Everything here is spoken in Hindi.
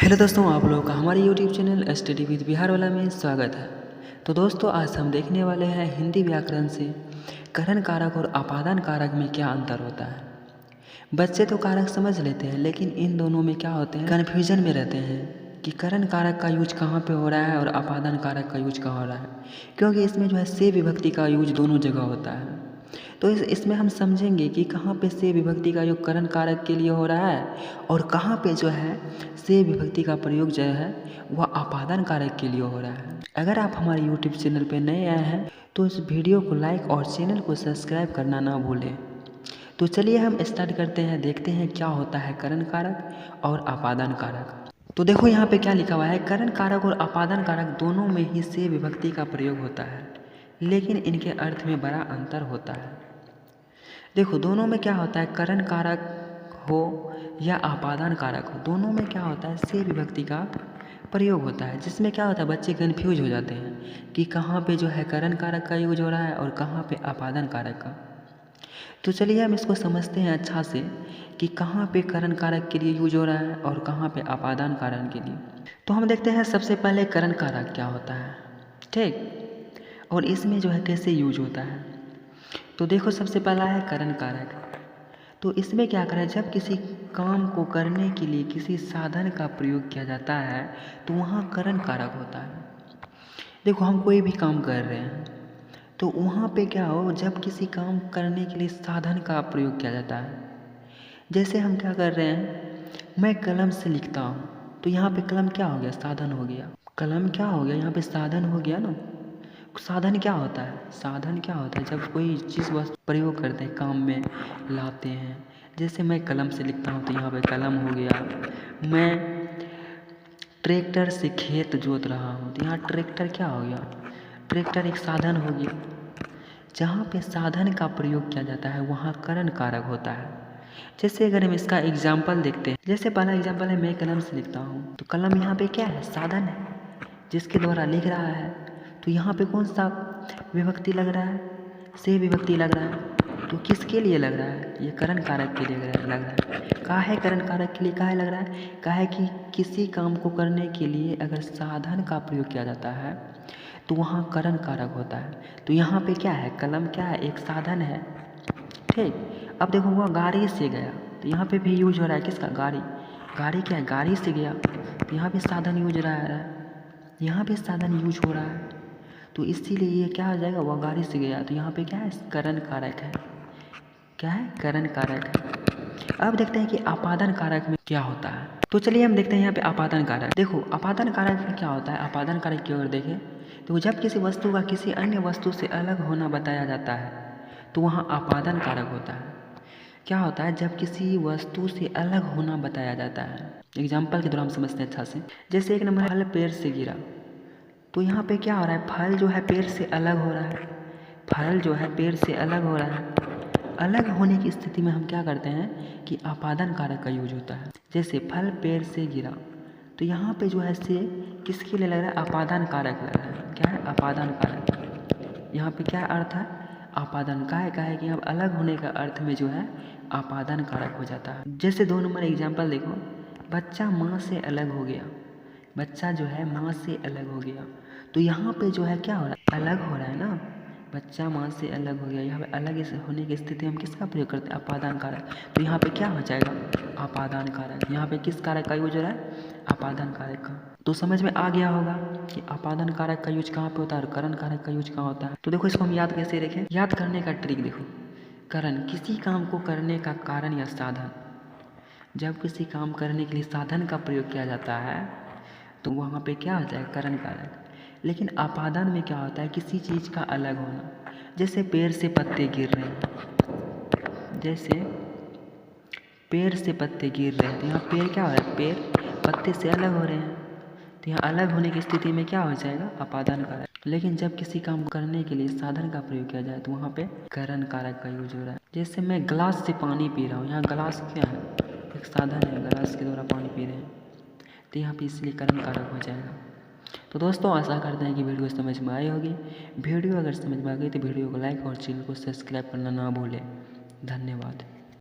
हेलो दोस्तों, आप लोगों का हमारे YouTube channel study with Bihar वाला में स्वागत है। तो दोस्तों, आज हम देखने वाले हैं हिंदी व्याकरण से करण कारक और अपादान कारक में क्या अंतर होता है। बच्चे तो कारक समझ लेते हैं, लेकिन इन दोनों में क्या होते हैं, कन्फ्यूजन में रहते हैं कि करण कारक का यूज कहाँ पे हो रहा है और अपादान कारक का यूज कहाँ हो रहा है, क्योंकि इसमें जो है से विभक्ति का यूज दोनों जगह होता है। तो इसमें हम समझेंगे कि कहाँ पे से विभक्ति का योग करण कारक के लिए हो रहा है और कहाँ पे जो है से विभक्ति का प्रयोग जो है वह अपादान कारक के लिए हो रहा है। अगर आप हमारे यूट्यूब चैनल पे नए आए हैं तो इस वीडियो को लाइक और चैनल को सब्सक्राइब करना ना भूलें। तो चलिए हम स्टार्ट करते हैं, देखते हैं क्या होता है करण कारक और अपादान कारक। तो देखो यहाँ पे क्या लिखा हुआ है, करण कारक और अपादान कारक दोनों में ही से विभक्ति का प्रयोग होता है, लेकिन इनके अर्थ में बड़ा अंतर होता है। देखो दोनों में क्या होता है, करण कारक हो या अपादान कारक हो, दोनों में क्या होता है से विभक्ति का प्रयोग होता है, जिसमें क्या होता है बच्चे कन्फ्यूज हो जाते हैं कि कहाँ पे जो है करण कारक का यूज हो रहा है और कहाँ पे अपादान कारक का। तो चलिए हम इसको समझते हैं अच्छा से कि कहाँ पे करण कारक के लिए यूज हो रहा है और कहाँ पे अपादान कारक के लिए। तो हम देखते हैं सबसे पहले करण कारक क्या होता है, ठीक, और इसमें जो है कैसे यूज होता है। तो देखो सबसे पहला है करण कारक। तो इसमें क्या करें, जब किसी काम को करने के लिए किसी साधन का प्रयोग किया जाता है तो वहाँ करण कारक होता है। देखो हम कोई भी काम कर रहे हैं तो वहाँ पे क्या हो, जब किसी काम करने के लिए साधन का प्रयोग किया जाता है, जैसे हम क्या कर रहे हैं, मैं कलम से लिखता हूँ तो यहाँ पे कलम क्या हो गया, साधन हो गया। कलम क्या हो गया, यहाँ पे साधन हो गया ना। साधन क्या होता है, साधन क्या होता है जब कोई चीज़ वस्तु प्रयोग करते हैं, काम में लाते हैं। जैसे मैं कलम से लिखता हूँ तो यहाँ पे कलम हो गया। मैं ट्रैक्टर से खेत जोत रहा हूँ तो यहाँ ट्रैक्टर क्या हो गया, ट्रैक्टर एक साधन हो गया। जहाँ पे साधन का प्रयोग किया जाता है वहाँ करण कारक होता है। जैसे अगर हम इसका एग्जाम्पल देखते हैं, जैसे पहला एग्जाम्पल है मैं कलम से लिखता हूँ तो कलम यहाँ पे क्या है, साधन है जिसके द्वारा लिख रहा है। तो यहाँ पे कौन सा विभक्ति लग रहा है, से विभक्ति लग रहा है। तो किसके लिए लग रहा है, ये करण कारक के लिए लग रहा है। काहे करण कारक के लिए काहे लग रहा है, काहे कि किसी काम को करने के लिए अगर साधन का प्रयोग किया जाता है तो वहाँ करण कारक होता है। तो यहाँ पे क्या है, कलम क्या है, एक साधन है, ठीक। अब देखो वह गाड़ी से गया तो यहाँ पे भी यूज हो रहा है किसका, गाड़ी। गाड़ी क्या है, गाड़ी से गया तो यहाँ पे साधन यूज रहा है, यहाँ पे साधन यूज हो रहा है। तो इसीलिए ये क्या हो जाएगा, वह गाड़ी से गया तो यहाँ पे क्या है, करण कारक है। क्या है, करण कारक है। अब देखते हैं कि अपादान कारक में क्या होता है। तो चलिए हम देखते हैं यहाँ पे अपादान कारक। देखो अपादान कारक में क्या होता है, अपादान कारक की ओर देखें तो जब किसी वस्तु का किसी अन्य वस्तु से अलग होना बताया जाता है तो वहाँ अपादान कारक होता है। क्या होता है, जब किसी वस्तु से अलग होना बताया जाता है। एग्जाम्पल के द्वारा हम समझते हैं अच्छा से। जैसे एक नंबर फल पेड़ से गिरा तो यहाँ पे क्या हो रहा है, फल जो है पेड़ से अलग हो रहा है, फल जो है पेड़ से अलग हो रहा है। अलग होने की स्थिति में हम क्या करते हैं कि अपादान कारक का यूज होता है। जैसे फल पेड़ से गिरा तो यहाँ पे जो है से किसके लिए लग रहा है, अपादान कारक लग रहा है। क्या है, अपादान कारक। यहाँ पे क्या अर्थ है, अपादान का है कि अब अलग होने का अर्थ में जो है अपादान कारक हो जाता है। जैसे 2 नंबर एग्जाम्पल देखो, बच्चा माँ से अलग हो गया, बच्चा जो है माँ से अलग हो गया तो यहाँ पे जो है क्या हो रहा है, अलग हो रहा है ना। बच्चा माँ से अलग हो गया, यहाँ पे अलग होने की स्थिति हम किसका प्रयोग करते हैं, अपादान कारक। तो यहाँ पे क्या हो जाएगा, अपादान कारक। यहाँ पे किस कारक का यूज हो रहा है, अपादान कारक का। तो समझ में आ गया होगा कि अपादान कारक का यूज कहाँ पे होता है और करण कारक का यूज कहाँ होता है। तो देखो इसको हम याद कैसे रखें, याद करने का ट्रिक देखो। करण किसी काम को करने का कारण या साधन। जब किसी काम करने के लिए साधन का प्रयोग किया जाता है तो वहाँ पे क्या होता है, करण कारक। लेकिन अपादान में क्या होता है, किसी चीज़ का अलग होना। जैसे पेड़ से पत्ते गिर रहे हैं, जैसे पेड़ से पत्ते गिर रहे हैं तो यहाँ पेड़ क्या हो रहा है, पेड़ पत्ते से अलग हो रहे हैं तो यहाँ अलग होने की स्थिति में क्या हो जाएगा, अपादान कारक। लेकिन जब किसी काम करने के लिए साधन का प्रयोग किया जाए तो वहाँ पे करण कारक का यूज हो रहा है। जैसे मैं गिलास से पानी पी रहा हूँ, यहाँ गिलास क्या है, एक साधन है, गिलास के द्वारा पानी पी रहे हैं तो यहाँ पे इसलिए करण कारक हो जाएगा। तो दोस्तों आशा करते हैं कि वीडियो समझ में आई होगी। वीडियो अगर समझ में आ गई तो वीडियो को लाइक और चैनल को सब्सक्राइब करना ना भूलें। धन्यवाद।